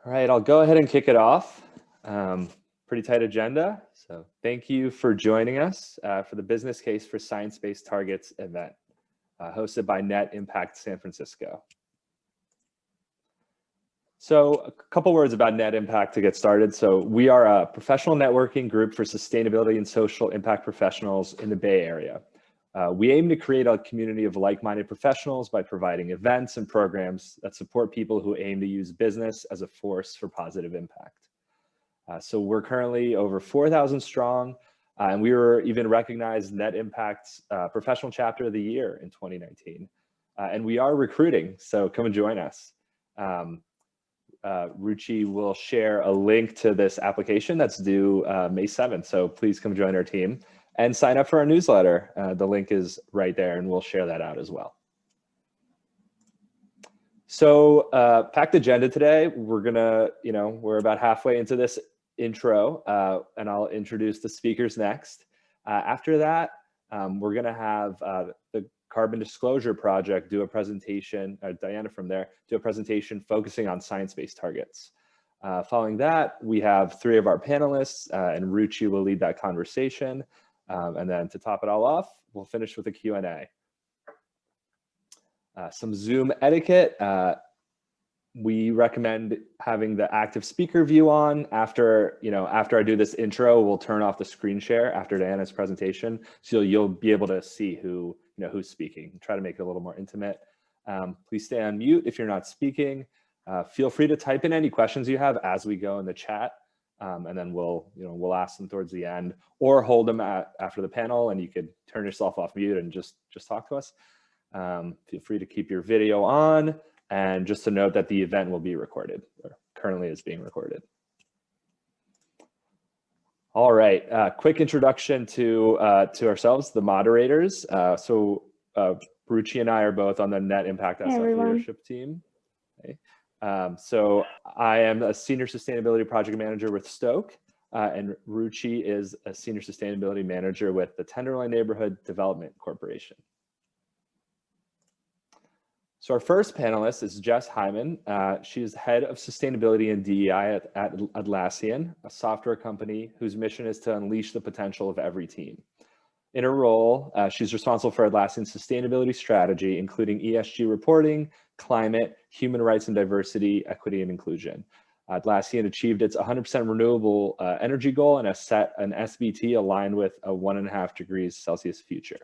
All right, I'll go ahead and kick it off. Pretty tight agenda. So thank you for joining us for the Business Case for Science-Based Targets event, hosted by Net Impact San Francisco. So a couple words about Net Impact to get started. So we are a professional networking group for sustainability and social impact professionals in the Bay Area. We aim to create a community of like-minded professionals by providing events and programs that support people who aim to use business as a force for positive impact. So we're currently over 4,000 strong, and we were even recognized Net Impact's Professional Chapter of the Year in 2019. And we are recruiting, so come and join us. Ruchi will share a link to this application that's due May 7th, so please come join our team and sign up for our newsletter. The link is right there, and we'll share that out as well. So packed agenda today. We're gonna, we're about halfway into this intro, and I'll introduce the speakers next. After that, we're gonna have the Carbon Disclosure Project do a presentation, Diana from there, do a presentation focusing on science-based targets. Following that, we have three of our panelists, and Ruchi will lead that conversation. And then to top it all off, we'll finish with a Q&A. Some Zoom etiquette. We recommend having the active speaker view on. After I do this intro, we'll turn off the screen share after Diana's presentation, so you'll be able to see who's speaking. Try to make it a little more intimate. Please stay on mute if you're not speaking. Feel free to type in any questions you have as we go in the chat. And then we'll ask them towards the end, or hold them after the panel, and you could turn yourself off mute and just talk to us. Feel free to keep your video on, and just to note that the event will be recorded, or currently is being recorded. All right, quick introduction to ourselves, the moderators. So Ruchi and I are both on the Net Impact SF leadership team. Okay. So I am a senior sustainability project manager with Stoke, and Ruchi is a senior sustainability manager with the Tenderloin Neighborhood Development Corporation. So our first panelist is Jess Hyman. She is head of sustainability and DEI at Atlassian, a software company whose mission is to unleash the potential of every team. In her role, she's responsible for Atlassian's sustainability strategy, including ESG reporting, climate, human rights and diversity, equity and inclusion. Atlassian achieved its 100% renewable energy goal and has set an SBT aligned with a 1.5 degrees Celsius future.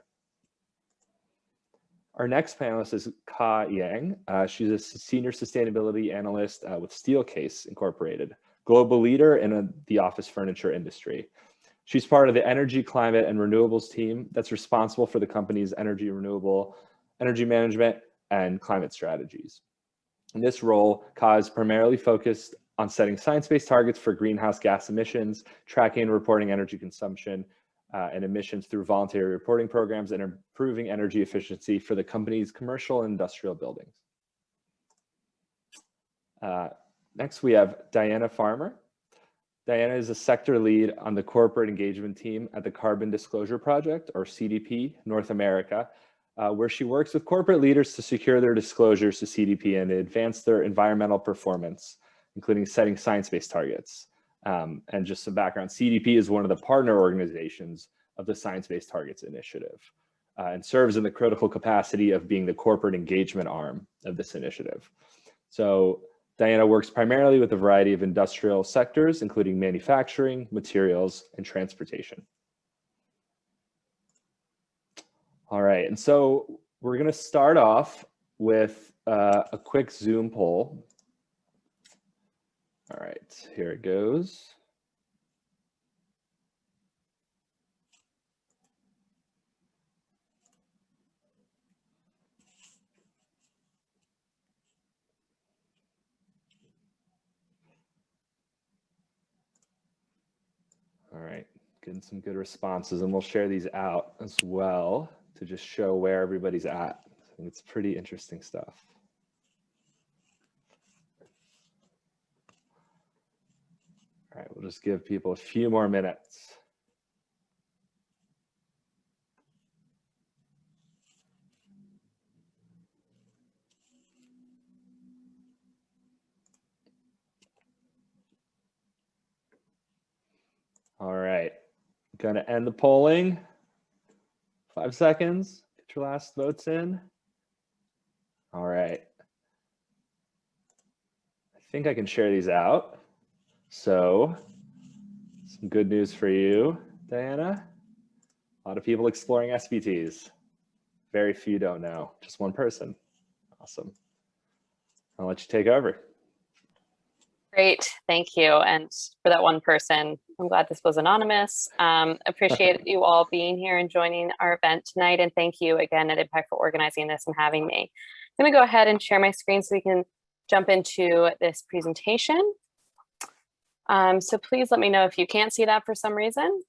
Our next panelist is Ka Yang. She's a senior sustainability analyst with Steelcase Incorporated, global leader in the office furniture industry. She's part of the energy, climate, and renewables team that's responsible for the company's renewable energy management and climate strategies. In this role, Ka is primarily focused on setting science-based targets for greenhouse gas emissions, tracking and reporting energy consumption and emissions through voluntary reporting programs, and improving energy efficiency for the company's commercial and industrial buildings. Next, we have Diana Farmer. Diana is a sector lead on the corporate engagement team at the Carbon Disclosure Project, or CDP, North America, where she works with corporate leaders to secure their disclosures to CDP and advance their environmental performance, including setting science-based targets. And just some background, CDP is one of the partner organizations of the Science-Based Targets Initiative, and serves in the critical capacity of being the corporate engagement arm of this initiative. So Diana works primarily with a variety of industrial sectors, including manufacturing, materials, and transportation. All right, and so we're going to start off with a quick Zoom poll. All right, here it goes. All right, getting some good responses, and we'll share these out as well to just show where everybody's at. I think it's pretty interesting stuff. All right, we'll just give people a few more minutes. All right, going to end the polling. 5 seconds. Get your last votes in. All right. I think I can share these out. So some good news for you, Diana. A lot of people exploring SBTs. Very few don't know, just one person. Awesome. I'll let you take over. Great, thank you. And for that one person, I'm glad this was anonymous. Appreciate you all being here and joining our event tonight. And thank you again at Impact for organizing this and having me. I'm gonna go ahead and share my screen so we can jump into this presentation. So please let me know if you can't see that for some reason.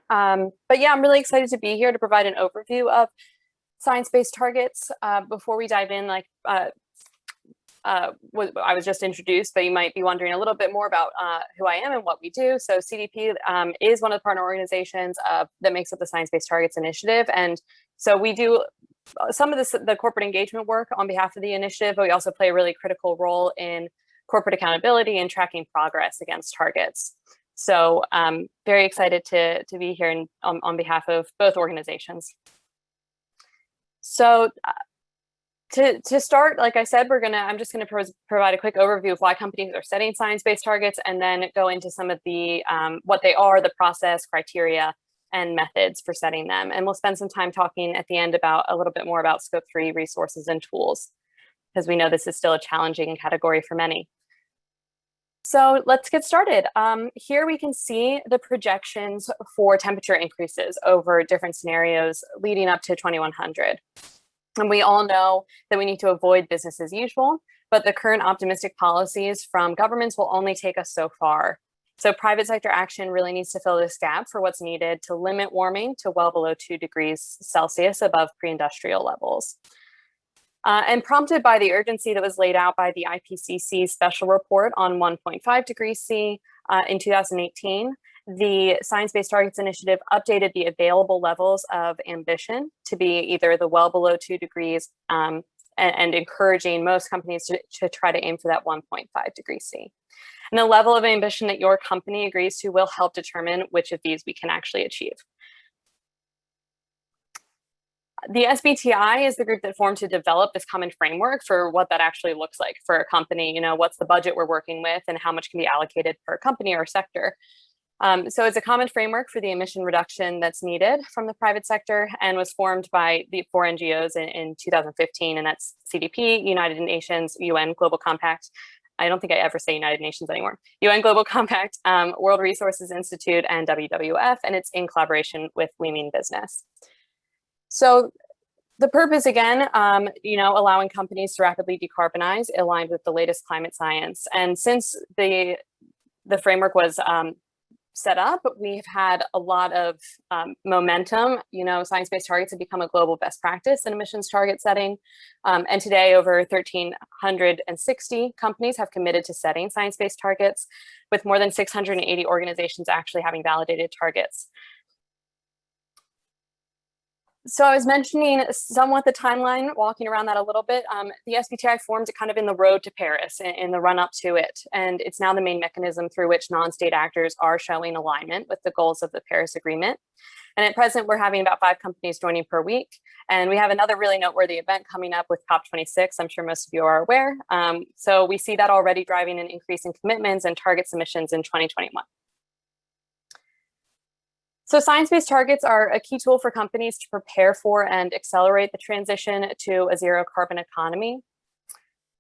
But yeah, I'm really excited to be here to provide an overview of science-based targets. Before we dive in, I was just introduced, but you might be wondering a little bit more about who I am and what we do. So CDP is one of the partner organizations that makes up the Science-Based Targets Initiative. And so we do some of the corporate engagement work on behalf of the initiative, but we also play a really critical role in corporate accountability and tracking progress against targets. So very excited to be here on behalf of both organizations. So to start, like I said, I'm just gonna provide a quick overview of why companies are setting science-based targets, and then go into some of the what they are, the process, criteria, and methods for setting them. And we'll spend some time talking at the end about a little bit more about Scope 3 resources and tools, because we know this is still a challenging category for many. So let's get started. Here we can see the projections for temperature increases over different scenarios leading up to 2100. And we all know that we need to avoid business as usual, but the current optimistic policies from governments will only take us so far. So private sector action really needs to fill this gap for what's needed to limit warming to well below 2 degrees Celsius above pre-industrial levels. And prompted by the urgency that was laid out by the IPCC special report on 1.5 degrees C in 2018, the Science-Based Targets Initiative updated the available levels of ambition to be either the well below 2 degrees and encouraging most companies to try to aim for that 1.5 degrees C. And the level of ambition that your company agrees to will help determine which of these we can actually achieve. The SBTI is the group that formed to develop this common framework for what that actually looks like for a company. You know, what's the budget we're working with and how much can be allocated per company or sector. So it's a common framework for the emission reduction that's needed from the private sector, and was formed by the 4 NGOs in 2015, and that's CDP, United Nations, UN Global Compact. I don't think I ever say United Nations anymore. UN Global Compact, World Resources Institute, and WWF, and it's in collaboration with We Mean Business. So the purpose, again, allowing companies to rapidly decarbonize aligned with the latest climate science. And since the framework was set up, we've had a lot of momentum. You know, science-based targets have become a global best practice in emissions target setting. And today, over 1,360 companies have committed to setting science-based targets, with more than 680 organizations actually having validated targets. So I was mentioning somewhat the timeline, walking around that a little bit. The SBTI formed kind of in the road to Paris, in the run up to it. And it's now the main mechanism through which non-state actors are showing alignment with the goals of the Paris Agreement. And at present, we're having about 5 companies joining per week. And we have another really noteworthy event coming up with COP26. I'm sure most of you are aware. So we see that already driving an increase in commitments and target submissions in 2021. So science-based targets are a key tool for companies to prepare for and accelerate the transition to a zero carbon economy.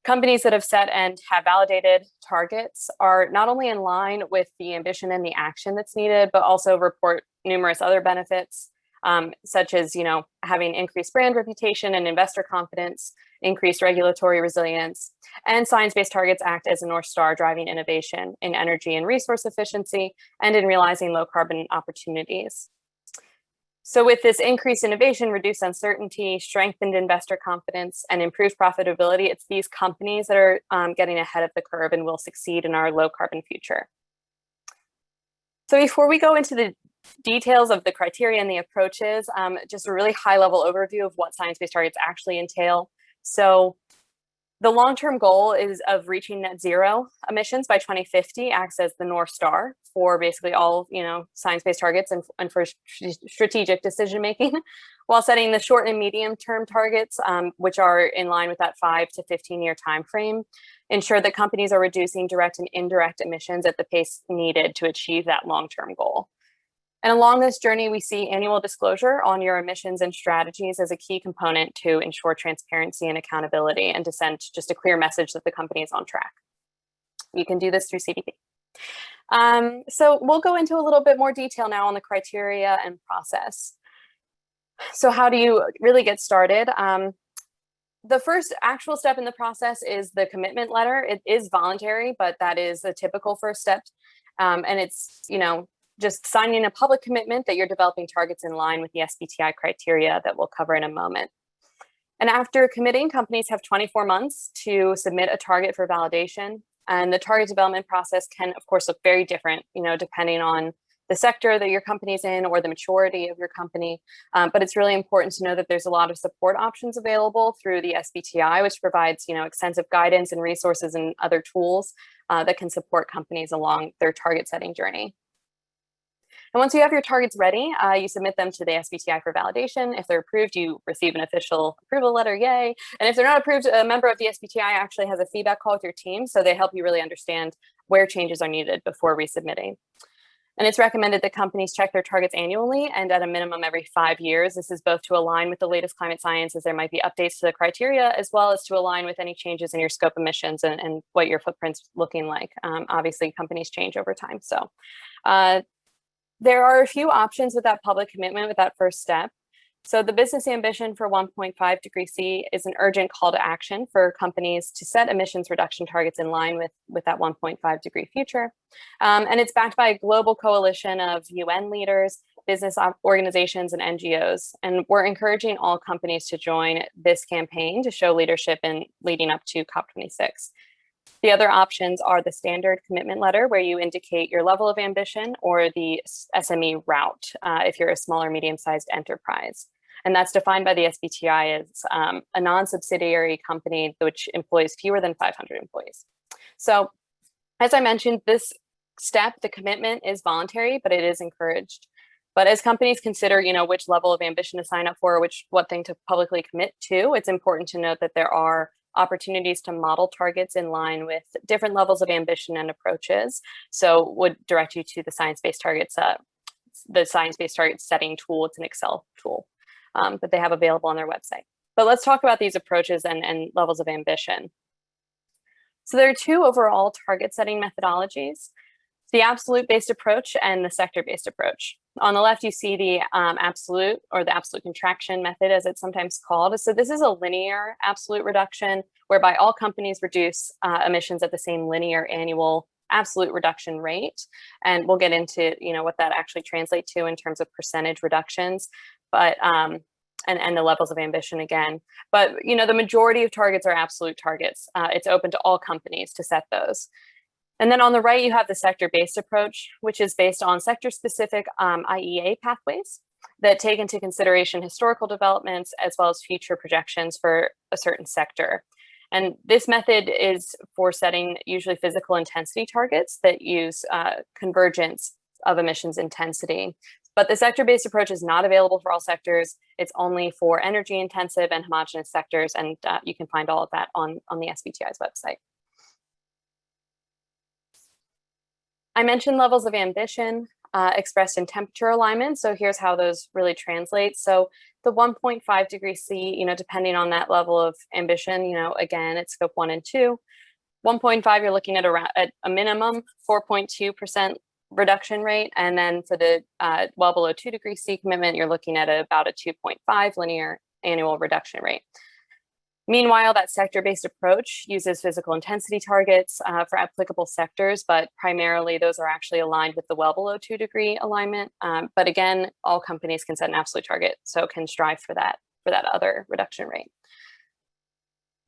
Companies that have set and have validated targets are not only in line with the ambition and the action that's needed, but also report numerous other benefits, such as, having increased brand reputation and investor confidence, increased regulatory resilience, and science-based targets act as a North Star driving innovation in energy and resource efficiency and in realizing low carbon opportunities. So with this increased innovation, reduced uncertainty, strengthened investor confidence, and improved profitability, it's these companies that are getting ahead of the curve and will succeed in our low carbon future. So before we go into the details of the criteria and the approaches, just a really high level overview of what science-based targets actually entail. So The long-term goal is of reaching net zero emissions by 2050 acts as the North Star for basically all, science-based targets and for strategic decision-making, while setting the short and medium-term targets, which are in line with that 5 to 15-year time frame, ensure that companies are reducing direct and indirect emissions at the pace needed to achieve that long-term goal. And along this journey, we see annual disclosure on your emissions and strategies as a key component to ensure transparency and accountability and to send just a clear message that the company is on track. You can do this through CDP. So we'll go into a little bit more detail now on the criteria and process. So how do you really get started? The first actual step in the process is the commitment letter. It is voluntary, but that is a typical first step. And it's, just signing a public commitment that you're developing targets in line with the SBTI criteria that we'll cover in a moment. And after committing, companies have 24 months to submit a target for validation. And the target development process can, of course, look very different, depending on the sector that your company's in or the maturity of your company. But it's really important to know that there's a lot of support options available through the SBTI, which provides, extensive guidance and resources and other tools that can support companies along their target setting journey. And once you have your targets ready, you submit them to the SBTI for validation. If they're approved, you receive an official approval letter, yay. And if they're not approved, a member of the SBTI actually has a feedback call with your team, so they help you really understand where changes are needed before resubmitting. And it's recommended that companies check their targets annually and at a minimum every 5 years. This is both to align with the latest climate science, as there might be updates to the criteria, as well as to align with any changes in your scope emissions and what your footprint's looking like. Obviously, companies change over time. So there are a few options with that public commitment with that first step. So the business ambition for 1.5 degrees C is an urgent call to action for companies to set emissions reduction targets in line with that 1.5 degree future. And it's backed by a global coalition of UN leaders, business organizations, and NGOs. And we're encouraging all companies to join this campaign to show leadership in leading up to COP26. The other options are the standard commitment letter, where you indicate your level of ambition, or the SME route, if you're a small or medium-sized enterprise. And that's defined by the SBTI as a non-subsidiary company which employs fewer than 500 employees. So as I mentioned, this step, the commitment, is voluntary, but it is encouraged. But as companies consider, which level of ambition to sign up for, or what thing to publicly commit to, it's important to note that there are opportunities to model targets in line with different levels of ambition and approaches. So would direct you to the science-based targets, setting tool. It's an Excel tool that they have available on their website. But let's talk about these approaches and levels of ambition. So there are two overall target setting methodologies: the absolute-based approach and the sector-based approach. On the left, you see the absolute, or the absolute contraction method, as it's sometimes called. So this is a linear absolute reduction, whereby all companies reduce emissions at the same linear annual absolute reduction rate. And we'll get into what that actually translates to in terms of percentage reductions, but and the levels of ambition again. But the majority of targets are absolute targets. It's open to all companies to set those. And then on the right, you have the sector-based approach, which is based on sector-specific IEA pathways that take into consideration historical developments as well as future projections for a certain sector. And this method is for setting usually physical intensity targets that use convergence of emissions intensity. But the sector-based approach is not available for all sectors. It's only for energy-intensive and homogeneous sectors, and you can find all of that on the SBTI's website. I mentioned levels of ambition expressed in temperature alignment. So here's how those really translate. So the 1.5 degrees C, depending on that level of ambition, again, it's scope 1 and 2. 1.5, you're looking at around at a minimum 4.2% reduction rate. And then for the well below 2 degrees C commitment, you're looking at about a 2.5 linear annual reduction rate. Meanwhile, that sector-based approach uses physical intensity targets for applicable sectors, but primarily those are actually aligned with the well below 2 degree alignment. But again, all companies can set an absolute target, so can strive for that other reduction rate.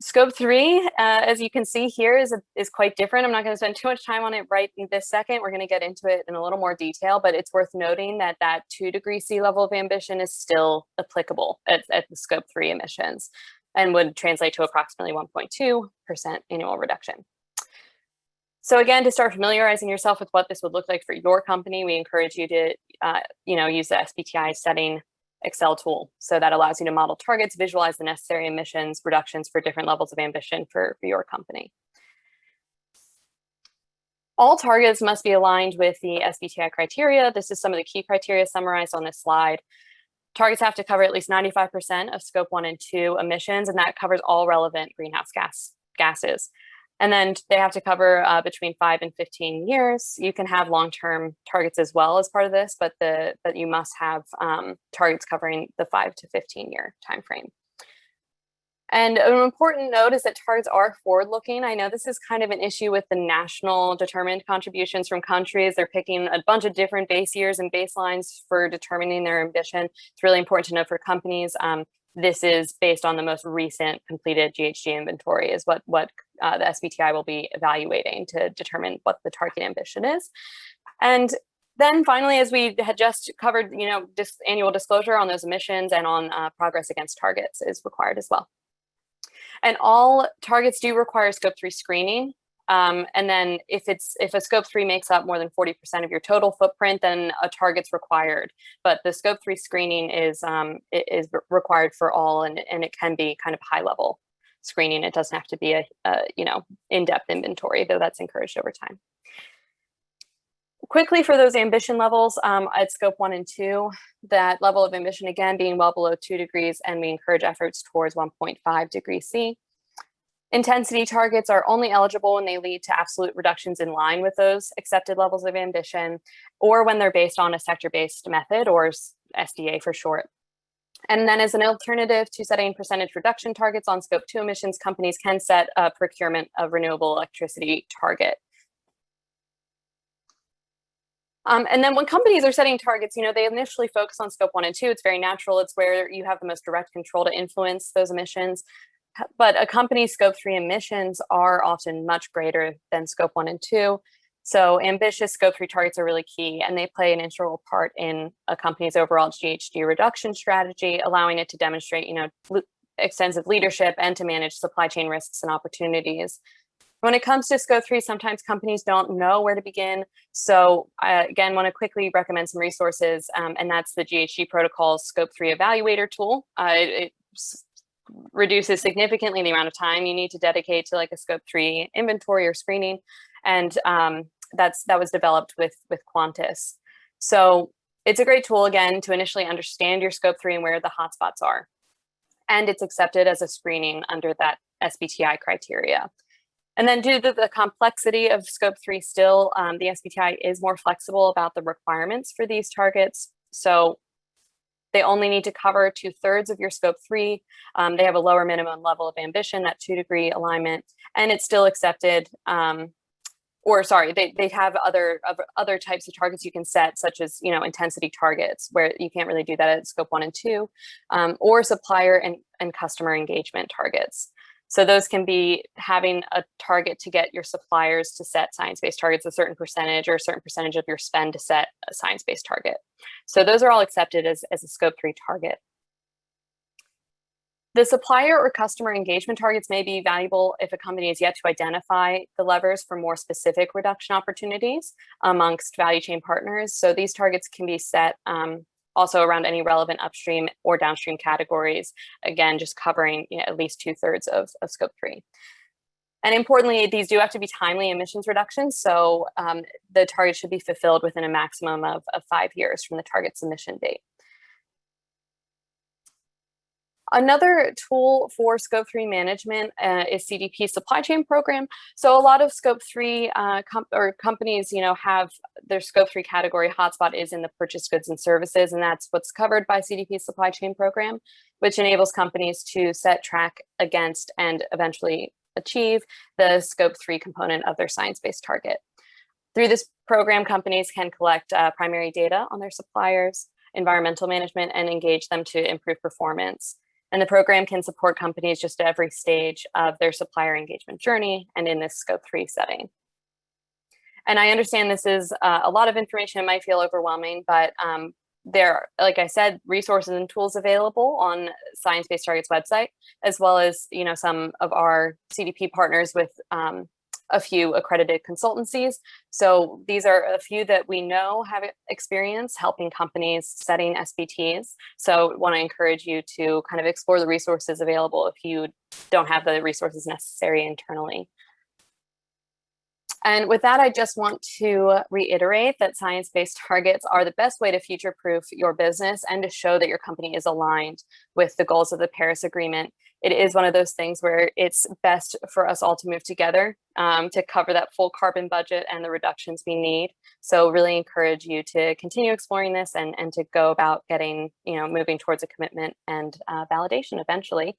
Scope 3, as you can see here, is quite different. I'm not going to spend too much time on it right in this second. We're going to get into it in a little more detail, but it's worth noting that that 2 degree C level of ambition is still applicable at the Scope 3 emissions. and would translate to approximately 1.2% annual reduction. So again, to start familiarizing yourself with what this would look like for your company, we encourage you to use the SBTI setting Excel tool. So that allows you to model targets, visualize the necessary emissions reductions for different levels of ambition for your company. All targets must be aligned with the SBTI criteria. This is some of the key criteria summarized on this slide. Targets have to cover at least 95% of scope 1 and 2 emissions, and that covers all relevant greenhouse gases. And then they have to cover between 5 and 15 years. You can have long-term targets as well as part of this, but you must have targets covering the 5 to 15-year timeframe. And an important note is that targets are forward-looking. I know this is kind of an issue with the national determined contributions from countries. They're picking a bunch of different base years and baselines for determining their ambition. It's really important to know for companies. This is based on the most recent completed GHG inventory is what the SBTI will be evaluating to determine what the target ambition is. And then finally, as we had just covered, annual disclosure on those emissions and on progress against targets is required as well. And all targets do require scope 3 screening. And then if a scope 3 makes up more than 40% of your total footprint, then a target's required. But the scope 3 screening is required for all, and it can be kind of high level screening. It doesn't have to be a in-depth inventory, though that's encouraged over time. Quickly for those ambition levels at scope 1 and 2, that level of ambition again being well below 2 degrees, and we encourage efforts towards 1.5 degrees C. Intensity targets are only eligible when they lead to absolute reductions in line with those accepted levels of ambition, or when they're based on a sector-based method, or SDA for short. And then as an alternative to setting percentage reduction targets on scope 2 emissions, companies can set a procurement of renewable electricity target. And then when companies are setting targets, they initially focus on scope 1 and 2. It's very natural. It's where you have the most direct control to influence those emissions. But a company's scope 3 emissions are often much greater than scope 1 and 2. So ambitious scope 3 targets are really key, and they play an integral part in a company's overall GHG reduction strategy, allowing it to demonstrate, extensive leadership and to manage supply chain risks and opportunities. When it comes to scope 3, sometimes companies don't know where to begin. So again, want to quickly recommend some resources, and that's the GHG Protocol's scope 3 evaluator tool. It reduces significantly the amount of time you need to dedicate to like a scope 3 inventory or screening. And that was developed with Qantas. So it's a great tool, again, to initially understand your scope 3 and where the hotspots are. And it's accepted as a screening under that SBTI criteria. And then due to the complexity of scope 3 still, the SBTI is more flexible about the requirements for these targets. So they only need to cover 2/3 of your scope 3. They have a lower minimum level of ambition, that 2-degree alignment, and it's still accepted. They have other types of targets you can set, such as intensity targets, where you can't really do that at scope 1 and 2, or supplier and customer engagement targets. So those can be having a target to get your suppliers to set science-based targets, a certain percentage or a certain percentage of your spend to set a science-based target. So those are all accepted as a scope 3 target. The supplier or customer engagement targets may be valuable if a company is yet to identify the levers for more specific reduction opportunities amongst value chain partners. So these targets can be set also around any relevant upstream or downstream categories, again, just covering at least 2/3 of scope 3. And importantly, these do have to be timely emissions reductions. So the target should be fulfilled within a maximum of 5 years from the target's emission date. Another tool for scope 3 management is CDP Supply Chain program. So a lot of scope 3 companies, have their scope 3 category hotspot is in the purchased goods and services, and that's what's covered by CDP Supply Chain program, which enables companies to set, track against, and eventually achieve the scope 3 component of their science-based target. Through this program, companies can collect primary data on their suppliers, environmental management, and engage them to improve performance. And the program can support companies just at every stage of their supplier engagement journey and in this scope 3 setting. And I understand this is a lot of information. It might feel overwhelming, but there, like I said, resources and tools available on Science Based Targets website, as well as, you know, some of our CDP partners with a few accredited consultancies. So these are a few that we know have experience helping companies setting SBTs. So want to encourage you to kind of explore the resources available if you don't have the resources necessary internally. And with that, I just want to reiterate that science-based targets are the best way to future-proof your business and to show that your company is aligned with the goals of the Paris Agreement. It is one of those things where it's best for us all to move together to cover that full carbon budget and the reductions we need. So really encourage you to continue exploring this and to go about getting, you know, moving towards a commitment and validation eventually.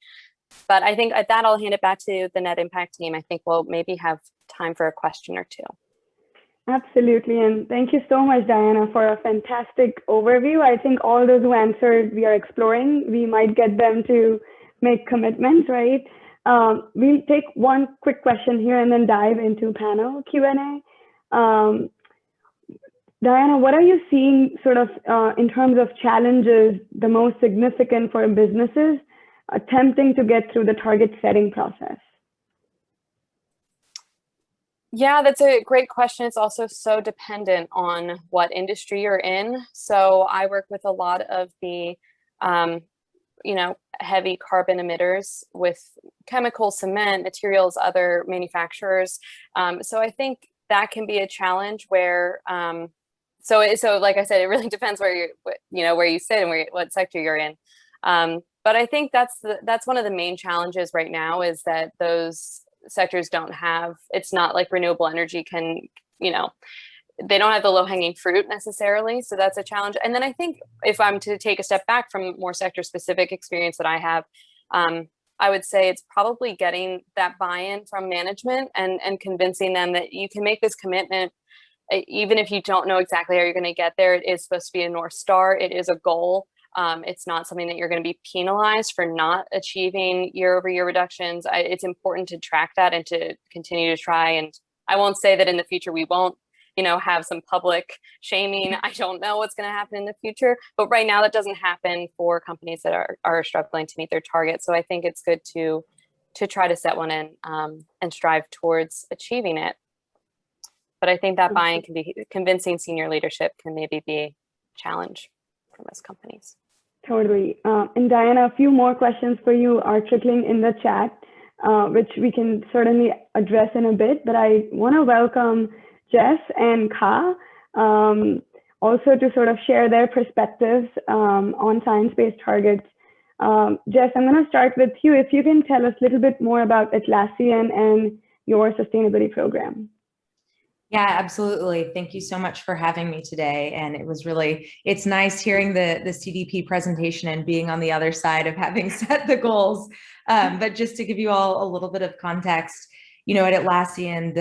But I think at that, I'll hand it back to the net impact team. I think we'll maybe have time for a question or two. Absolutely. And thank you so much, Diana, for a fantastic overview. I think all those who answered, we are exploring. We might get them to make commitments, right? We'll take one quick question here and then dive into panel Q&A. Diana, what are you seeing sort of in terms of challenges, the most significant for businesses attempting to get through the target setting process? Yeah, that's a great question. It's also so dependent on what industry you're in. So I work with a lot of the, you know, heavy carbon emitters with chemical, cement, materials, other manufacturers. So I think that can be a challenge where, so like I said, it really depends where where you sit and what sector you're in. But I think that's one of the main challenges right now is that those sectors don't have, it's not like renewable energy can, you know, they don't have the low-hanging fruit necessarily. So that's a challenge. And then I think if I'm to take a step back from more sector-specific experience that I have, I would say it's probably getting that buy-in from management and convincing them that you can make this commitment, even if you don't know exactly how you're going to get there. It is supposed to be a North Star. It is a goal. It's not something that you're going to be penalized for not achieving year-over-year reductions. It's important to track that and to continue to try. And I won't say that in the future we won't, you know, have some public shaming. I don't know what's going to happen in the future, but right now that doesn't happen for companies that are struggling to meet their targets. So I think it's good to try to set one in and strive towards achieving it. But I think that buy-in can be convincing senior leadership can maybe be a challenge for most companies. Totally. And Diana, a few more questions for you are trickling in the chat, which we can certainly address in a bit, but I want to welcome Jess and Ka also to sort of share their perspectives on science-based targets. Jess, I'm going to start with you. If you can tell us a little bit more about Atlassian and your sustainability program. Yeah, absolutely. Thank you so much for having me today. And it was really, it's nice hearing the CDP presentation and being on the other side of having set the goals. But just to give you all a little bit of context, you know, at Atlassian,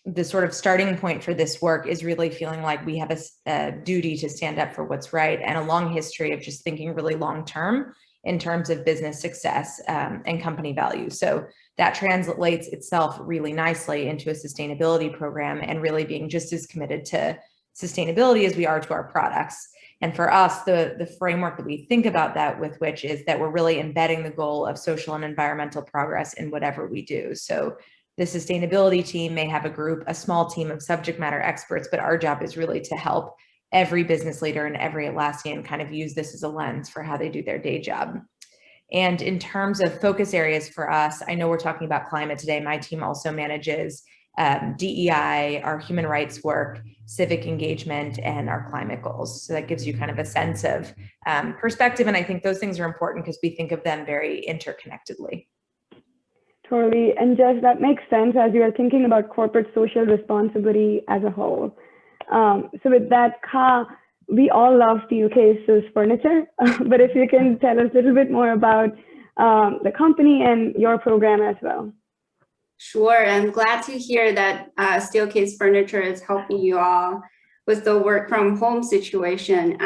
the sort of starting point for this work is really feeling like we have a duty to stand up for what's right and a long history of just thinking really long term in terms of business success and company value. So that translates itself really nicely into a sustainability program and really being just as committed to sustainability as we are to our products. And for us, the framework that we think about that with which is that we're really embedding the goal of social and environmental progress in whatever we do. So the sustainability team may have a small team of subject matter experts, but our job is really to help every business leader and every Atlassian kind of use this as a lens for how they do their day job. And in terms of focus areas for us, I know we're talking about climate today. My team also manages DEI, our human rights work, civic engagement, and our climate goals. So that gives you kind of a sense of perspective. And I think those things are important because we think of them very interconnectedly. Totally. And Jess, that makes sense as you are thinking about corporate social responsibility as a whole. So with that, Ka, we all love Steelcase's furniture, but if you can tell us a little bit more about the company and your program as well. Sure, I'm glad to hear that Steelcase Furniture is helping you all with the work from home situation.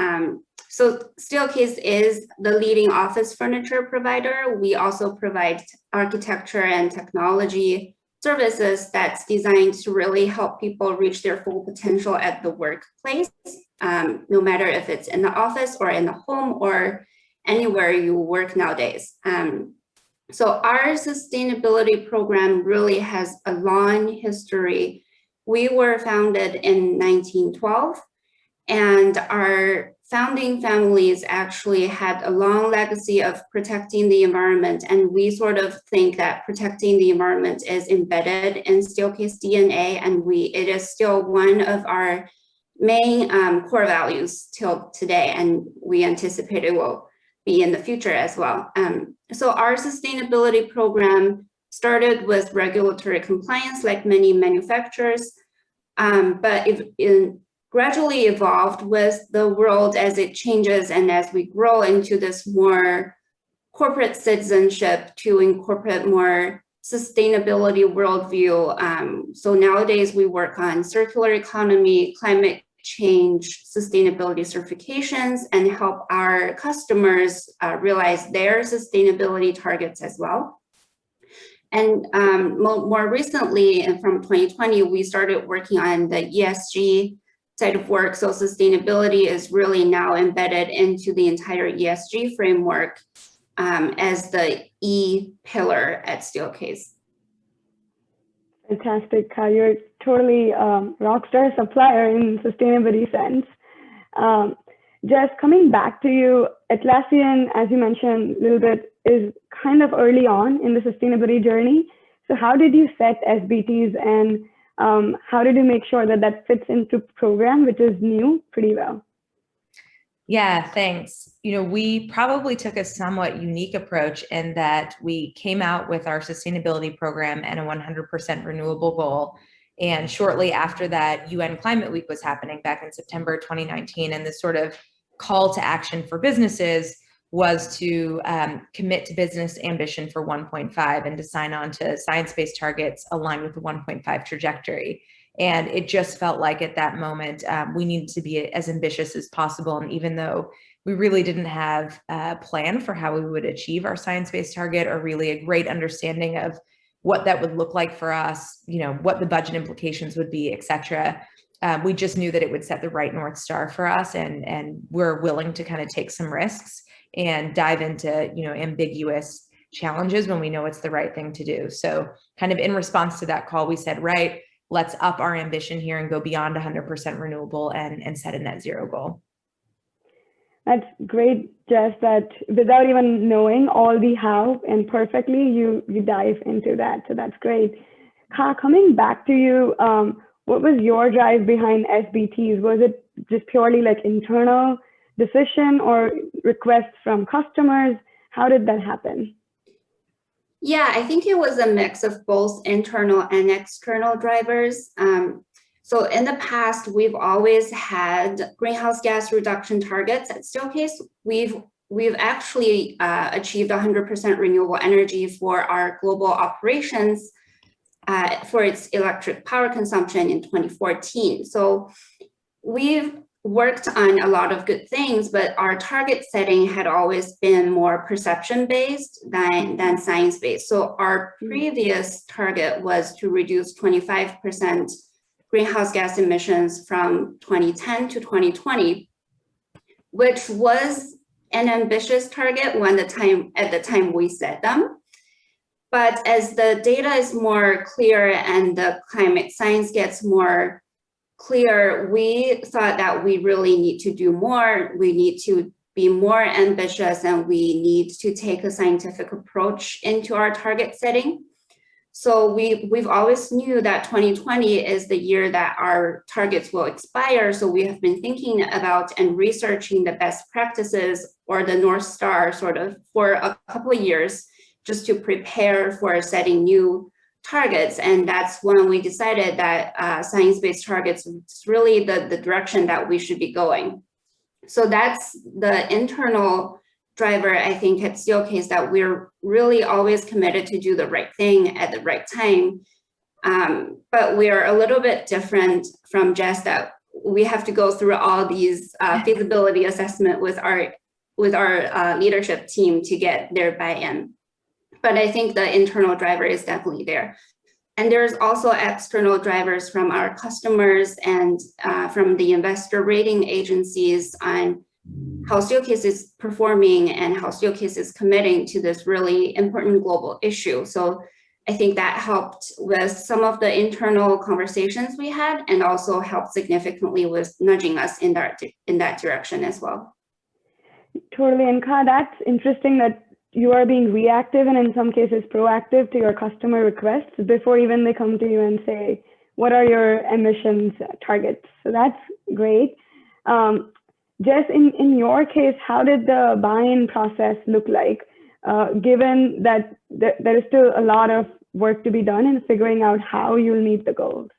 So Steelcase is the leading office furniture provider. We also provide architecture and technology services that's designed to really help people reach their full potential at the workplace. no matter if it's in the office or in the home or anywhere you work nowadays. So our sustainability program really has a long history. We were founded in 1912, and our founding families actually had a long legacy of protecting the environment. And we sort of think that protecting the environment is embedded in Steelcase DNA, and it is still one of our main core values till today, and we anticipate it will be in the future as well. So our sustainability program started with regulatory compliance like many manufacturers, but it gradually evolved with the world as it changes and as we grow into this more corporate citizenship to incorporate more sustainability worldview. So nowadays we work on circular economy, climate change, sustainability certifications, and help our customers realize their sustainability targets as well. And more recently, and from 2020, we started working on the ESG side of work. So sustainability is really now embedded into the entire ESG framework as the E pillar at Steelcase. Fantastic. You're totally rockstar supplier in sustainability sense. Just coming back to you, Atlassian, as you mentioned a little bit, is kind of early on in the sustainability journey. So how did you set SBTs, and how did you make sure that that fits into program, which is new, pretty well? Yeah, thanks. We probably took a somewhat unique approach in that we came out with our sustainability program and a 100% renewable goal. And shortly after that, UN Climate Week was happening back in September 2019. And this sort of call to action for businesses was to commit to business ambition for 1.5 and to sign on to science-based targets aligned with the 1.5 trajectory. And it just felt like at that moment, we needed to be as ambitious as possible. And even though we really didn't have a plan for how we would achieve our science-based target, or really a great understanding of what that would look like for us, what the budget implications would be, et cetera, we just knew that it would set the right North Star for us. And we're willing to kind of take some risks and dive into, ambiguous challenges when we know it's the right thing to do. So kind of in response to that call, we said, right, let's up our ambition here and go beyond 100% renewable and set a net zero goal. That's great, Jess, that without even knowing all the how and perfectly, you dive into that. So that's great. Ka, coming back to you, what was your drive behind SBTs? Was it just purely like internal decision or requests from customers? How did that happen? Yeah, I think it was a mix of both internal and external drivers. So in the past, we've always had greenhouse gas reduction targets at Steelcase. We've actually achieved 100% renewable energy for our global operations for its electric power consumption in 2014. So we've worked on a lot of good things, but our target setting had always been more perception-based than science-based. So our previous target was to reduce 25% greenhouse gas emissions from 2010 to 2020, which was an ambitious target at the time we set them. But as the data is more clear and the climate science gets more clear, we thought that we really need to do more. We need to be more ambitious, and we need to take a scientific approach into our target setting. So we've always knew that 2020 is the year that our targets will expire. So we have been thinking about and researching the best practices or the North Star sort of for a couple of years, just to prepare for setting new targets. And that's when we decided that science-based targets is really the direction that we should be going. So that's the internal driver, I think, at Steelcase, that we're really always committed to do the right thing at the right time. But we are a little bit different from Jess, that we have to go through all these feasibility assessment with our leadership team to get their buy-in. But I think the internal driver is definitely there. And there's also external drivers from our customers and from the investor rating agencies on how Steelcase is performing and how Steelcase is committing to this really important global issue. So I think that helped with some of the internal conversations we had, and also helped significantly with nudging us in that direction as well. Totally, and Ka, that's interesting that you are being reactive and in some cases proactive to your customer requests before even they come to you and say, what are your emissions targets? So that's great. Jess, in your case, how did the buy-in process look like, given that there is still a lot of work to be done in figuring out how you'll meet the goals?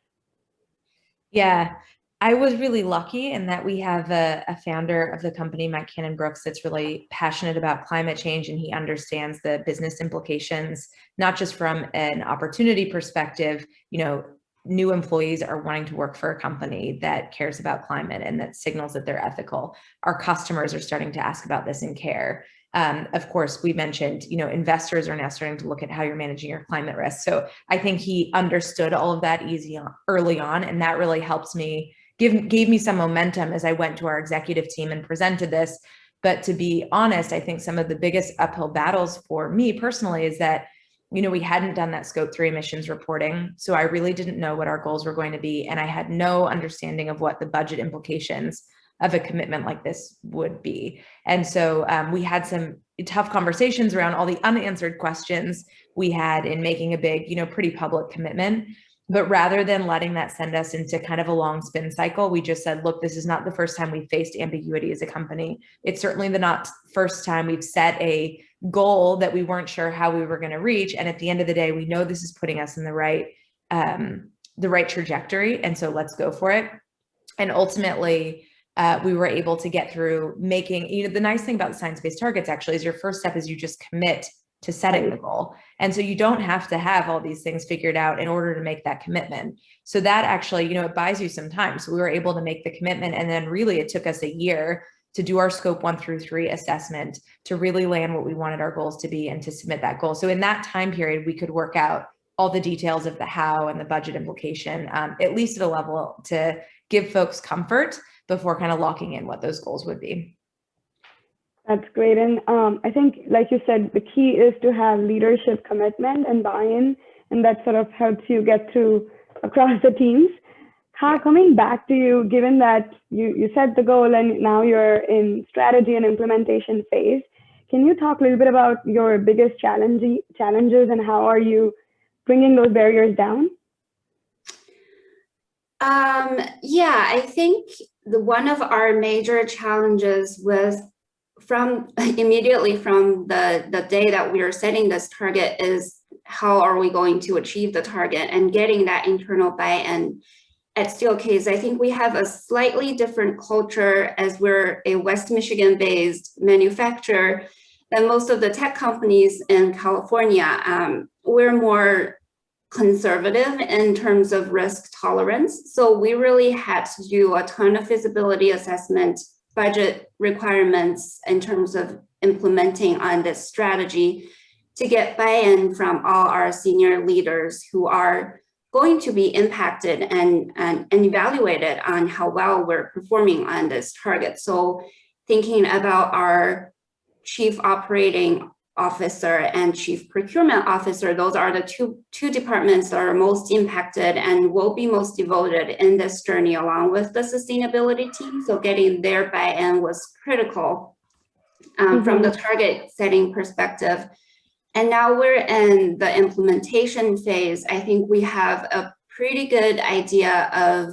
Yeah, I was really lucky in that we have a founder of the company, Mike Cannon-Brooks, that's really passionate about climate change, and he understands the business implications, not just from an opportunity perspective. You know, new employees are wanting to work for a company that cares about climate and that signals that they're ethical. Our customers are starting to ask about this and care. Of course, we mentioned, you know, investors are now starting to look at how you're managing your climate risk. So I think he understood all of that early on, and that really helps me, gave me some momentum as I went to our executive team and presented this. But to be honest, I think some of the biggest uphill battles for me personally is that, you know, we hadn't done that scope 3 emissions reporting. So I really didn't know what our goals were going to be. And I had no understanding of what the budget implications of a commitment like this would be. And so we had some tough conversations around all the unanswered questions we had in making a big, you know, pretty public commitment. But rather than letting that send us into kind of a long spin cycle, we just said, look, this is not the first time we've faced ambiguity as a company. It's certainly the first time we've set a goal that we weren't sure how we were going to reach. And at the end of the day, we know this is putting us in the right trajectory. And so let's go for it. And ultimately, we were able to get through making, you know, the nice thing about the science-based targets actually is your first step is you just commit to setting the goal. And so you don't have to have all these things figured out in order to make that commitment. So that actually, you know, it buys you some time. So we were able to make the commitment. And then really it took us a year to do our scope 1 through 3 assessment, to really land what we wanted our goals to be and to submit that goal. So in that time period, we could work out all the details of the how and the budget implication, at least at a level to give folks comfort before kind of locking in what those goals would be. That's great. And I think, like you said, the key is to have leadership commitment and buy-in, and that sort of helps you get through across the teams. Ha, coming back to you, given that you set the goal and now you're in strategy and implementation phase, can you talk a little bit about your biggest challenges and how are you bringing those barriers down? Yeah, I think one of our major challenges was immediately from the day that we are setting this target is how are we going to achieve the target and getting that internal buy-in. At Steelcase, I think we have a slightly different culture as we're a West Michigan-based manufacturer than most of the tech companies in California. We're more conservative in terms of risk tolerance. So we really had to do a ton of feasibility assessment, budget requirements in terms of implementing on this strategy to get buy-in from all our senior leaders who are going to be impacted and evaluated on how well we're performing on this target. So thinking about our chief operating officer and chief procurement officer, those are the two departments that are most impacted and will be most devoted in this journey along with the sustainability team. So getting their buy-in was critical from the target setting perspective. And now we're in the implementation phase. I think we have a pretty good idea of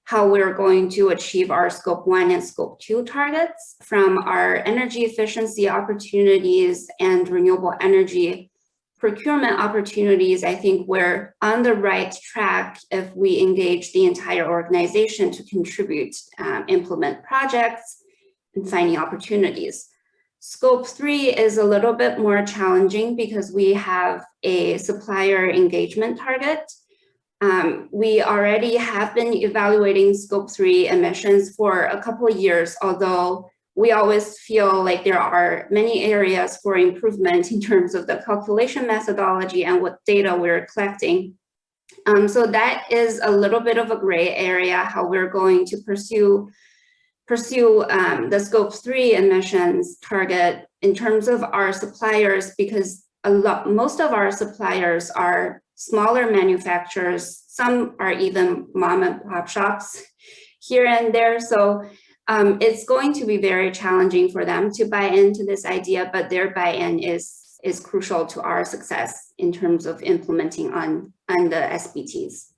how we're going to achieve our scope 1 and scope 2 targets from our energy efficiency opportunities and renewable energy procurement opportunities. I think we're on the right track if we engage the entire organization to contribute, implement projects, and finding opportunities. Scope 3 is a little bit more challenging because we have a supplier engagement target. We already have been evaluating scope 3 emissions for a couple of years, although we always feel like there are many areas for improvement in terms of the calculation methodology and what data we're collecting. So that is a little bit of a gray area, how we're going to pursue the Scope 3 emissions target in terms of our suppliers, because most of our suppliers are smaller manufacturers. Some are even mom and pop shops here and there. So it's going to be very challenging for them to buy into this idea, but their buy-in is crucial to our success in terms of implementing on the SBTs.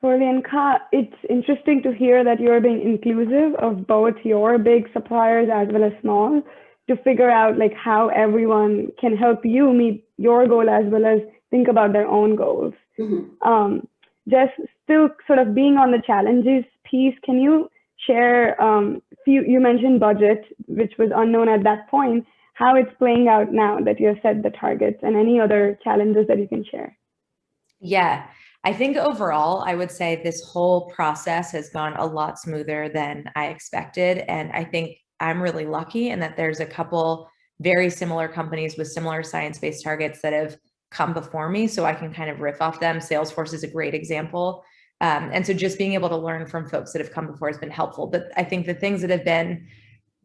Totally, and Ka, it's interesting to hear that you're being inclusive of both your big suppliers as well as small, to figure out like how everyone can help you meet your goal as well as think about their own goals. Mm-hmm. Just still sort of being on the challenges piece, can you share, you mentioned budget, which was unknown at that point, how it's playing out now that you have set the targets, and any other challenges that you can share? Yeah. I think overall, I would say this whole process has gone a lot smoother than I expected. And I think I'm really lucky in that there's a couple very similar companies with similar science-based targets that have come before me, so I can kind of riff off them. Salesforce is a great example. And so just being able to learn from folks that have come before has been helpful. But I think the things that have been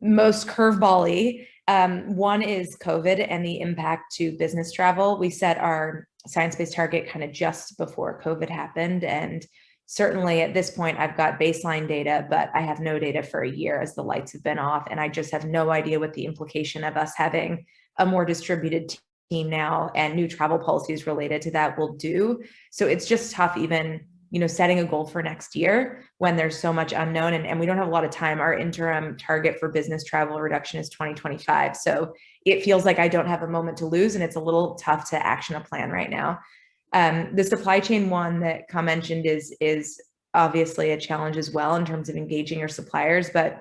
most curveball-y, one is COVID and the impact to business travel. We set our science-based target kind of just before COVID happened. And certainly at this point, I've got baseline data, but I have no data for a year as the lights have been off. And I just have no idea what the implication of us having a more distributed team now and new travel policies related to that will do. So it's just tough even, setting a goal for next year when there's so much unknown and we don't have a lot of time. Our interim target for business travel reduction is 2025. So it feels like I don't have a moment to lose, and it's a little tough to action a plan right now. The supply chain one that Ka mentioned is obviously a challenge as well in terms of engaging your suppliers, but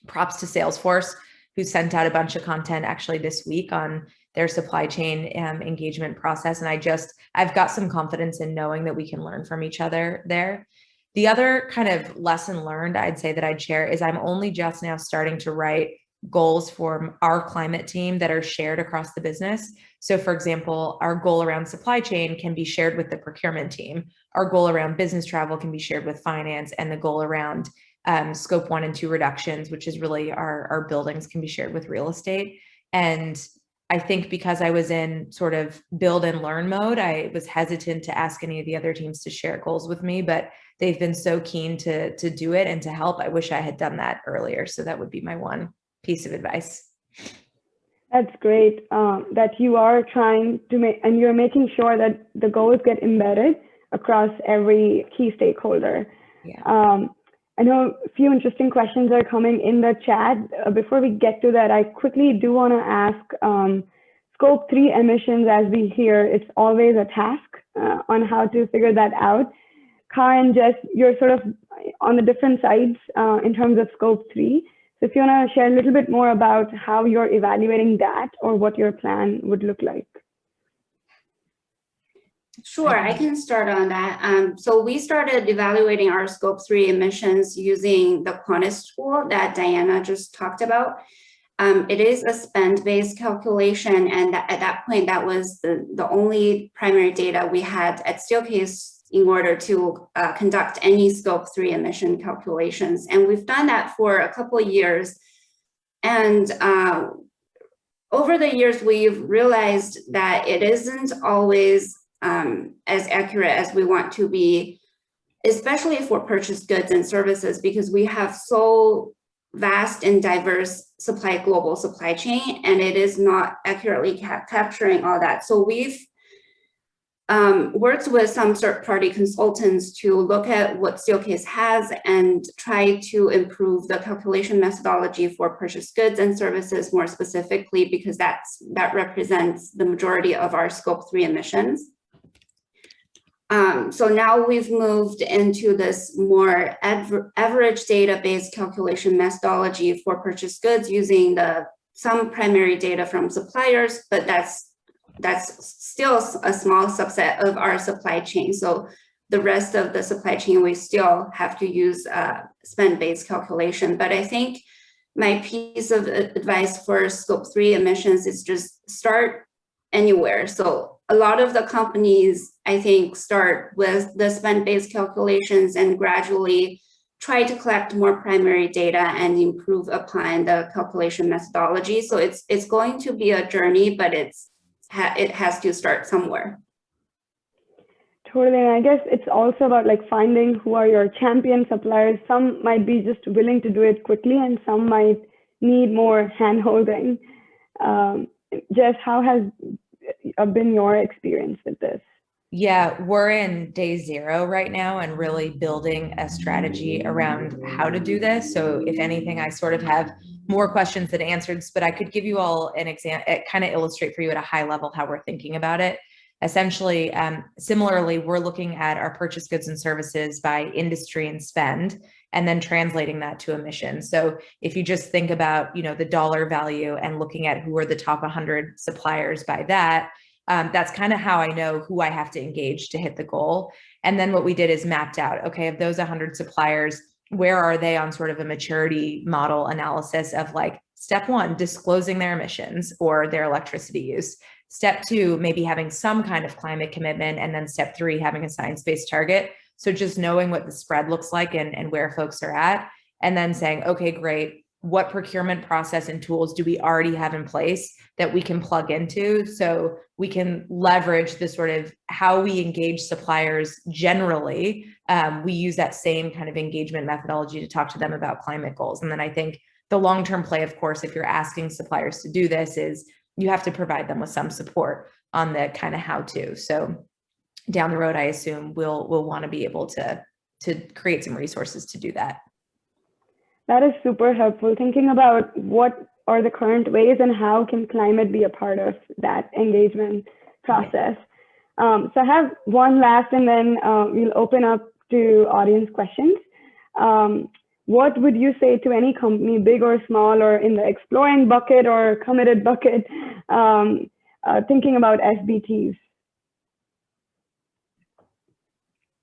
props to Salesforce, who sent out a bunch of content actually this week on their supply chain engagement process. And I've got some confidence in knowing that we can learn from each other there. The other kind of lesson learned I'd say that I'd share is I'm only just now starting to write goals for our climate team that are shared across the business. So for example, our goal around supply chain can be shared with the procurement team. Our goal around business travel can be shared with finance, and the goal around scope 1 and 2 reductions, which is really our buildings, can be shared with real estate. And I think because I was in sort of build and learn mode, I was hesitant to ask any of the other teams to share goals with me, but they've been so keen to do it and to help. I wish I had done that earlier. So that would be my one piece of advice. That's great that you are trying to make, and you're making sure that the goals get embedded across every key stakeholder. Yeah. I know a few interesting questions are coming in the chat. Before we get to that, I quickly do want to ask Scope 3 emissions, as we hear, it's always a task on how to figure that out. Ka and Jess, you're sort of on the different sides in terms of Scope 3. So if you want to share a little bit more about how you're evaluating that or what your plan would look like. Sure, I can start on that. So we started evaluating our Scope 3 emissions using the Quantis tool that Diana just talked about. It is a spend-based calculation, and at that point, that was the only primary data we had at Steelcase in order to conduct any Scope 3 emission calculations. And we've done that for a couple of years. And over the years, we've realized that it isn't always as accurate as we want to be, especially for purchased goods and services, because we have so vast and diverse global supply chain, and it is not accurately capturing all that. So we've worked with some third-party consultants to look at what Steelcase has and try to improve the calculation methodology for purchased goods and services more specifically, because that represents the majority of our Scope 3 emissions. So now we've moved into this more average data-based calculation methodology for purchased goods using some primary data from suppliers, but that's still a small subset of our supply chain. So the rest of the supply chain, we still have to use spend-based calculation. But I think my piece of advice for Scope 3 emissions is just start anywhere. So a lot of the companies, I think, start with the spend-based calculations and gradually try to collect more primary data and improve upon the calculation methodology. So it's going to be a journey, but it has to start somewhere. Totally. And I guess it's also about like finding who are your champion suppliers. Some might be just willing to do it quickly and some might need more hand-holding. Jess, how has been your experience with this? Yeah, we're in day 0 right now and really building a strategy around how to do this. So if anything, I sort of have more questions than answers, but I could give you all an example, kind of illustrate for you at a high level how we're thinking about it. Essentially, similarly, we're looking at our purchase goods and services by industry and spend, and then translating that to emissions. So if you just think about, the dollar value and looking at who are the top 100 suppliers by that, that's kind of how I know who I have to engage to hit the goal. And then what we did is mapped out, okay, of those 100 suppliers, where are they on sort of a maturity model analysis of like, step 1, disclosing their emissions or their electricity use. Step 2, maybe having some kind of climate commitment. And then step 3, having a science-based target. So just knowing what the spread looks like and where folks are at, and then saying, okay, great. What procurement process and tools do we already have in place that we can plug into so we can leverage the sort of how we engage suppliers generally. We use that same kind of engagement methodology to talk to them about climate goals. And then I think the long-term play, of course, if you're asking suppliers to do this, is you have to provide them with some support on the kind of how to. So down the road, I assume we'll want to be able to create some resources to do that. That is super helpful. Thinking about what are the current ways and how can climate be a part of that engagement process. So I have one last and then we'll open up to audience questions. What would you say to any company, big or small, or in the exploring bucket or committed bucket, thinking about SBTs?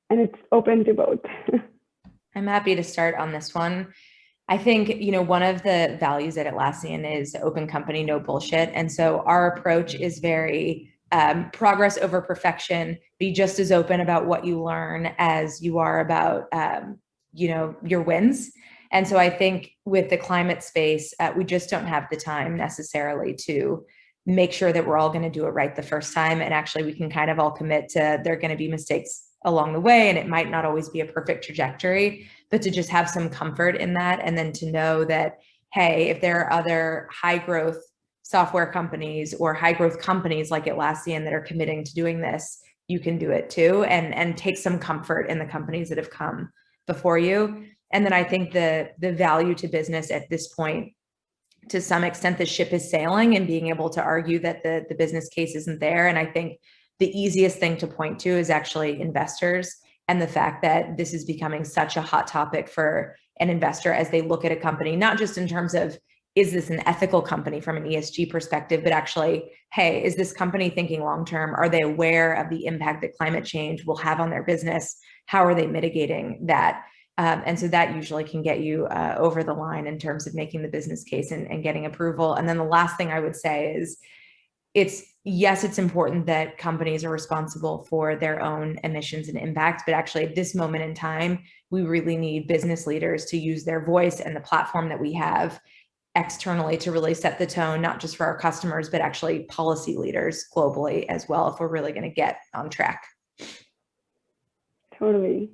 And it's open to both. I'm happy to start on this one. I think, one of the values at Atlassian is open company, no bullshit. And so our approach is very progress over perfection. Be just as open about what you learn as you are about, your wins. And so I think with the climate space, we just don't have the time necessarily to make sure that we're all going to do it right the first time. And actually, we can kind of all commit to there are going to be mistakes along the way, and it might not always be a perfect trajectory, but to just have some comfort in that. And then to know that, hey, if there are other high growth software companies or high growth companies like Atlassian that are committing to doing this, you can do it too, and take some comfort in the companies that have come before you. And then I think the value to business at this point, to some extent, the ship is sailing and being able to argue that the business case isn't there. And I think the easiest thing to point to is actually investors and the fact that this is becoming such a hot topic for an investor as they look at a company, not just in terms of, is this an ethical company from an ESG perspective, but actually, hey, is this company thinking long-term? Are they aware of the impact that climate change will have on their business? How are they mitigating that? And so that usually can get you over the line in terms of making the business case and getting approval. And then the last thing I would say is, it's important that companies are responsible for their own emissions and impact, but actually at this moment in time, we really need business leaders to use their voice and the platform that we have externally to really set the tone, not just for our customers, but actually policy leaders globally as well, if we're really going to get on track. Totally.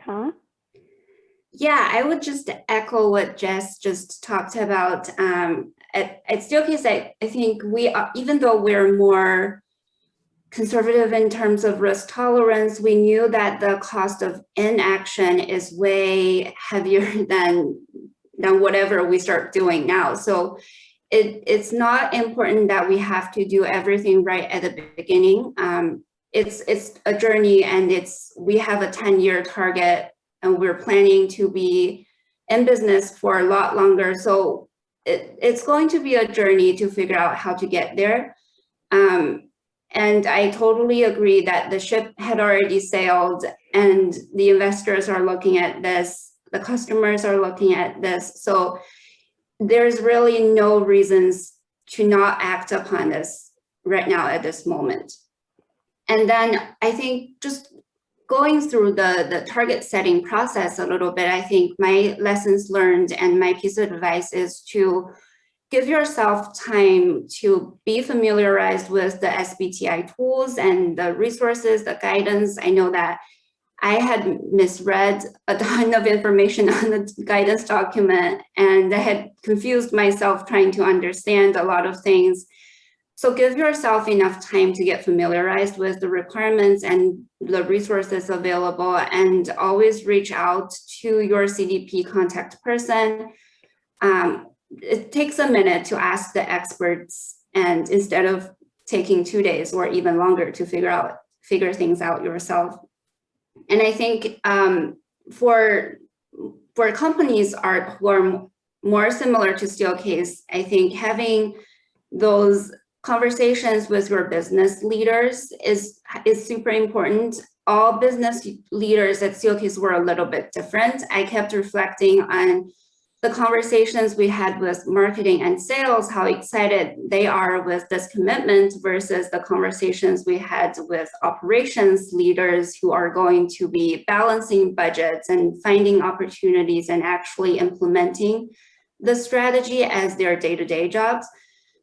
Ka? Yeah, I would just echo what Jess just talked about. At Steelcase, I think we are, even though we're more conservative in terms of risk tolerance, we knew that the cost of inaction is way heavier than whatever we start doing now. So it's not important that we have to do everything right at the beginning. It's a journey, and we have a 10-year target, and we're planning to be in business for a lot longer. So it's going to be a journey to figure out how to get there. And I totally agree that the ship had already sailed, and the investors are looking at this, the customers are looking at this. So there's really no reasons to not act upon this right now at this moment. And then I think just going through the target setting process a little bit, I think my lessons learned and my piece of advice is to give yourself time to be familiarized with the SBTI tools and the resources, the guidance. I know that I had misread a ton of information on the guidance document, and I had confused myself trying to understand a lot of things. So give yourself enough time to get familiarized with the requirements and the resources available, and always reach out to your CDP contact person. It takes a minute to ask the experts, and instead of taking 2 days or even longer to figure things out yourself. And I think for companies who are more similar to Steelcase, I think having those conversations with your business leaders is super important. All business leaders at Steelcase were a little bit different. I kept reflecting on the conversations we had with marketing and sales, how excited they are with this commitment versus the conversations we had with operations leaders who are going to be balancing budgets and finding opportunities and actually implementing the strategy as their day-to-day jobs.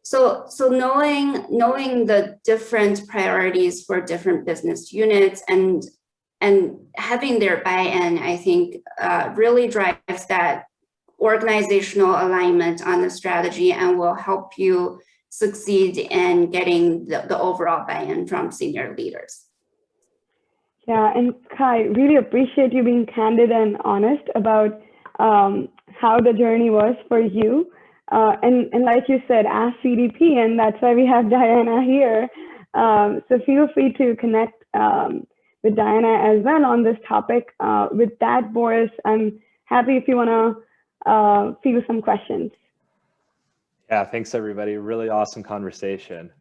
So knowing the different priorities for different business units and having their buy-in, I think really drives that organizational alignment on the strategy and will help you succeed in getting the overall buy-in from senior leaders. Yeah, and Kai, really appreciate you being candid and honest about how the journey was for you. And like you said, as CDP, and that's why we have Diana here. So feel free to connect with Diana as well on this topic. With that, Boris, I'm happy if you want to field some questions. Yeah, thanks everybody. Really awesome conversation.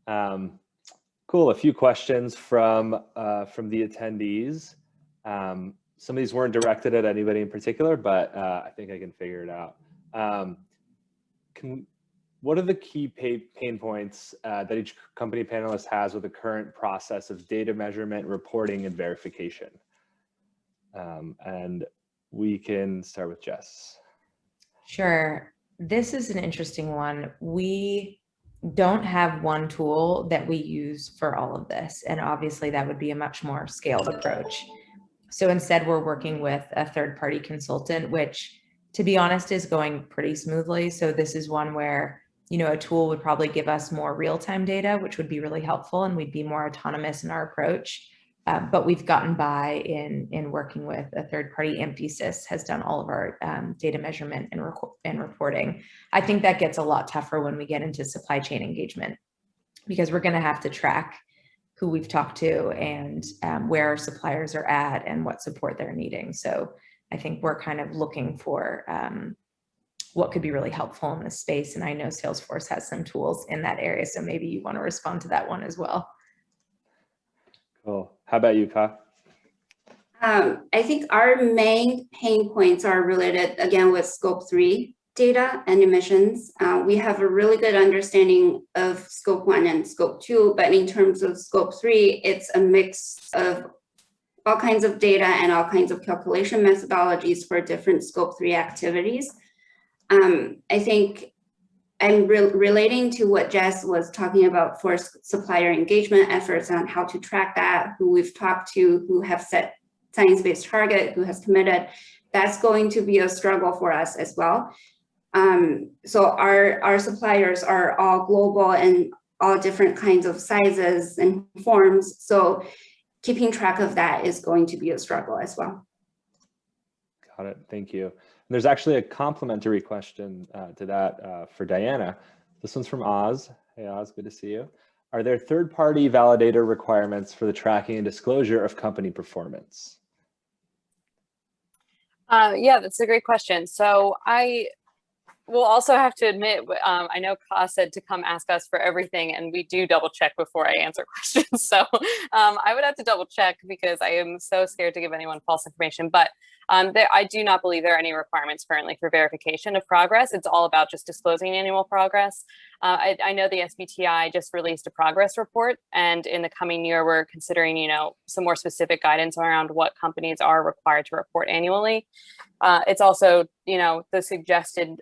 Cool. A few questions from the attendees. Some of these weren't directed at anybody in particular, but I think I can figure it out. What are the key pain points that each company panelist has with the current process of data measurement, reporting, and verification? And we can start with Jess. Sure. This is an interesting one. We don't have one tool that we use for all of this. And obviously that would be a much more scaled approach. So instead we're working with a third-party consultant, which to be honest is going pretty smoothly. So this is one where, you know, a tool would probably give us more real-time data, which would be really helpful, and we'd be more autonomous in our approach. But we've gotten by in working with a third party. MPSys has done all of our data measurement and reporting. I think that gets a lot tougher when we get into supply chain engagement, because we're going to have to track who we've talked to and where our suppliers are at and what support they're needing. So I think we're kind of looking for what could be really helpful in this space. And I know Salesforce has some tools in that area. So maybe you want to respond to that one as well. Cool. How about you, Ka? I think our main pain points are related, again, with Scope 3 data and emissions. We have a really good understanding of Scope 1 and Scope 2, but in terms of Scope 3, it's a mix of all kinds of data and all kinds of calculation methodologies for different Scope 3 activities. I think I'm relating to what Jess was talking about for supplier engagement efforts on how to track that, who we've talked to, who have set science-based target, who has committed. That's going to be a struggle for us as well. So our suppliers are all global and all different kinds of sizes and forms. So keeping track of that is going to be a struggle as well. Got it. Thank you. There's actually a complementary question to that for Diana. This one's from Oz. Hey Oz, good to see you. Are there third-party validator requirements for the tracking and disclosure of company performance? Yeah, that's a great question. So I will also have to admit, I know Ka said to come ask us for everything, and we do double check before I answer questions. So I would have to double check because I am so scared to give anyone false information. But I do not believe there are any requirements currently for verification of progress. It's all about just disclosing annual progress. I know the SBTI just released a progress report, and in the coming year, we're considering, some more specific guidance around what companies are required to report annually. It's also, the suggested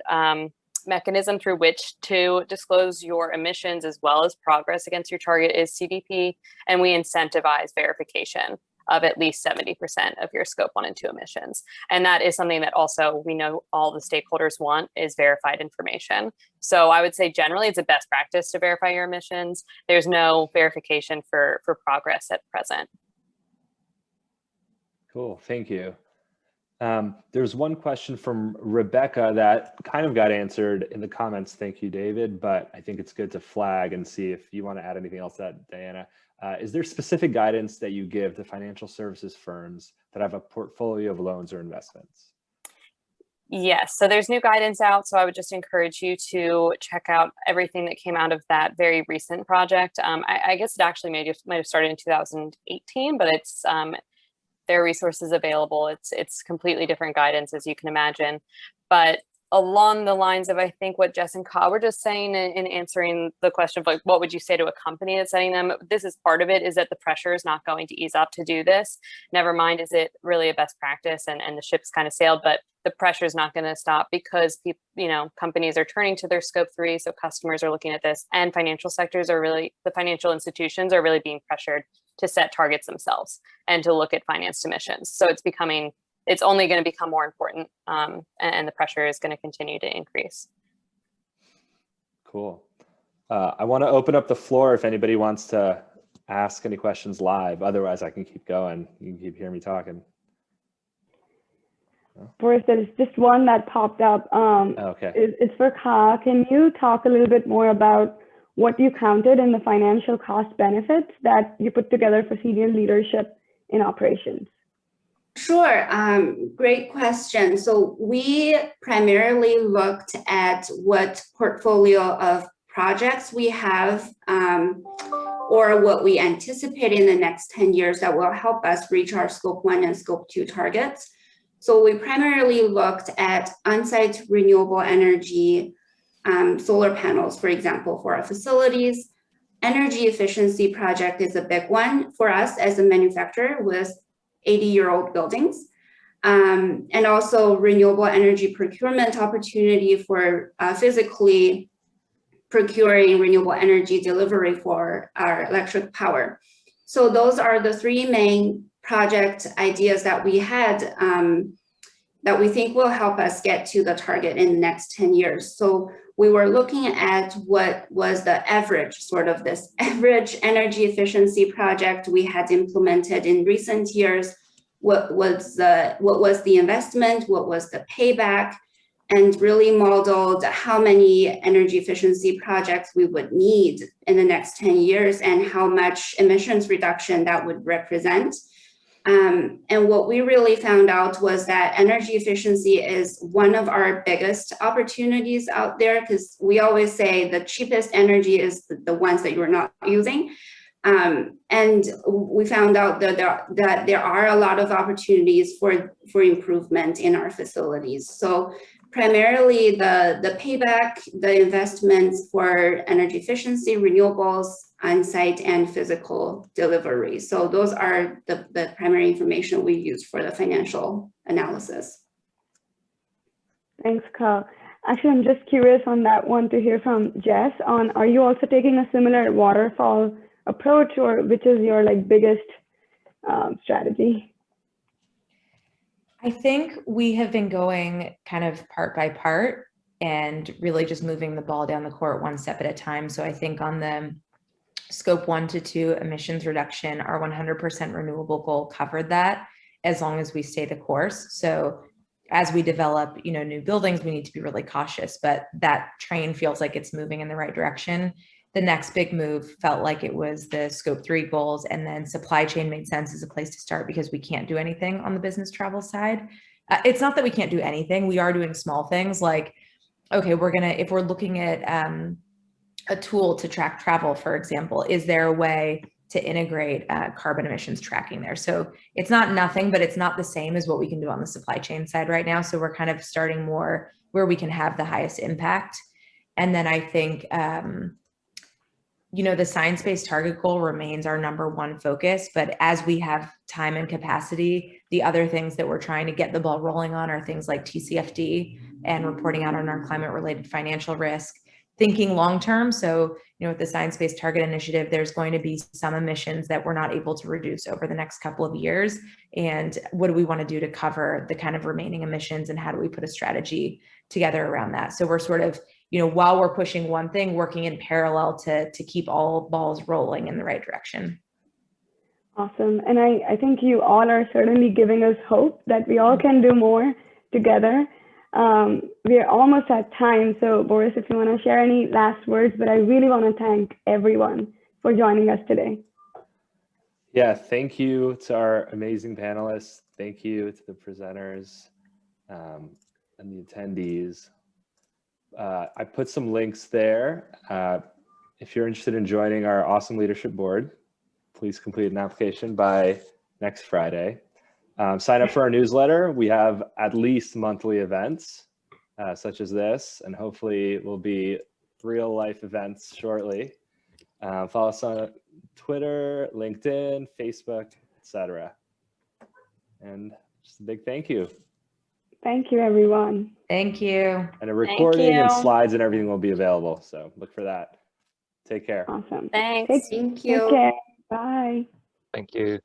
mechanism through which to disclose your emissions as well as progress against your target is CDP, and we incentivize verification of at least 70% of your scope 1 and 2 emissions. And that is something that also we know all the stakeholders want is verified information. So I would say generally it's a best practice to verify your emissions. There's no verification for progress at present. Cool, thank you. There's one question from Rebecca that kind of got answered in the comments. Thank you, David, but I think it's good to flag and see if you want to add anything else to that, Diana. Is there specific guidance that you give to financial services firms that have a portfolio of loans or investments? Yes, so there's new guidance out. So I would just encourage you to check out everything that came out of that very recent project. I guess it actually might have started in 2018, but it's there are resources available. It's completely different guidance, as you can imagine. But along the lines of, I think, what Jess and Ka were just saying in answering the question of, like, what would you say to a company that's setting them? This is part of it, is that the pressure is not going to ease up to do this. Never mind, is it really a best practice and the ship's kind of sailed, but the pressure is not going to stop because people, companies are turning to their scope 3. So customers are looking at this, and financial sectors are really, the financial institutions are really being pressured to set targets themselves and to look at financed emissions. So it's only going to become more important, and the pressure is going to continue to increase. Cool. I want to open up the floor if anybody wants to ask any questions live. Otherwise, I can keep going. You can keep hearing me talking. First, there's just one that popped up. Okay. It's for Ka. Can you talk a little bit more about what you counted in the financial cost benefits that you put together for senior leadership in operations? Sure, great question. So we primarily looked at what portfolio of projects we have or what we anticipate in the next 10 years that will help us reach our scope 1 and scope 2 targets. So we primarily looked at on-site renewable energy, solar panels, for example, for our facilities. Energy efficiency project is a big one for us as a manufacturer with 80-year-old buildings, and also renewable energy procurement opportunity for physically procuring renewable energy delivery for our electric power. So those are the 3 main project ideas that we had that we think will help us get to the target in the next 10 years. So we were looking at what was the average, sort of this average energy efficiency project we had implemented in recent years. What was the investment? What was the payback? And really modeled how many energy efficiency projects we would need in the next 10 years and how much emissions reduction that would represent. And what we really found out was that energy efficiency is one of our biggest opportunities out there, because we always say the cheapest energy is the ones that you're not using. And we found out that there are a lot of opportunities for improvement in our facilities. So primarily the payback, the investments for energy efficiency, renewables, on-site and physical delivery. So those are the primary information we use for the financial analysis. Thanks, Ka. Actually, I'm just curious on that one to hear from Jess on, are you also taking a similar waterfall approach, or which is your biggest strategy? I think we have been going kind of part by part and really just moving the ball down the court one step at a time. So I think on the scope 1 to 2 emissions reduction, our 100% renewable goal covered that as long as we stay the course. So as we develop, new buildings, we need to be really cautious, but that train feels like it's moving in the right direction. The next big move felt like it was the scope 3 goals, and then supply chain made sense as a place to start because we can't do anything on the business travel side. It's not that we can't do anything. We are doing small things like, okay, if we're looking at a tool to track travel, for example, is there a way to integrate carbon emissions tracking there. So it's not nothing, but it's not the same as what we can do on the supply chain side right now. So we're kind of starting more where we can have the highest impact. And then I think, the science-based target goal remains our #1 focus, but as we have time and capacity, the other things that we're trying to get the ball rolling on are things like TCFD and reporting out on our climate-related financial risk, thinking long-term. So, with the Science-Based Target Initiative, there's going to be some emissions that we're not able to reduce over the next couple of years. And what do we want to do to cover the kind of remaining emissions, and how do we put a strategy together around that? So we're sort of, while we're pushing one thing, working in parallel to keep all balls rolling in the right direction. Awesome. And I think you all are certainly giving us hope that we all can do more together. We are almost at time. So Boris, if you want to share any last words, but I really want to thank everyone for joining us today. Yeah, thank you to our amazing panelists. Thank you to the presenters and the attendees. I put some links there. If you're interested in joining our awesome leadership board, please complete an application by next Friday. Sign up for our newsletter. We have at least monthly events such as this, and hopefully will be real life events shortly. Follow us on Twitter, LinkedIn, Facebook, etc. And just a big thank you. Thank you, everyone. Thank you. And a recording and slides and everything will be available. So look for that. Take care. Awesome. Thanks. Thank you. Take care. Bye. Thank you.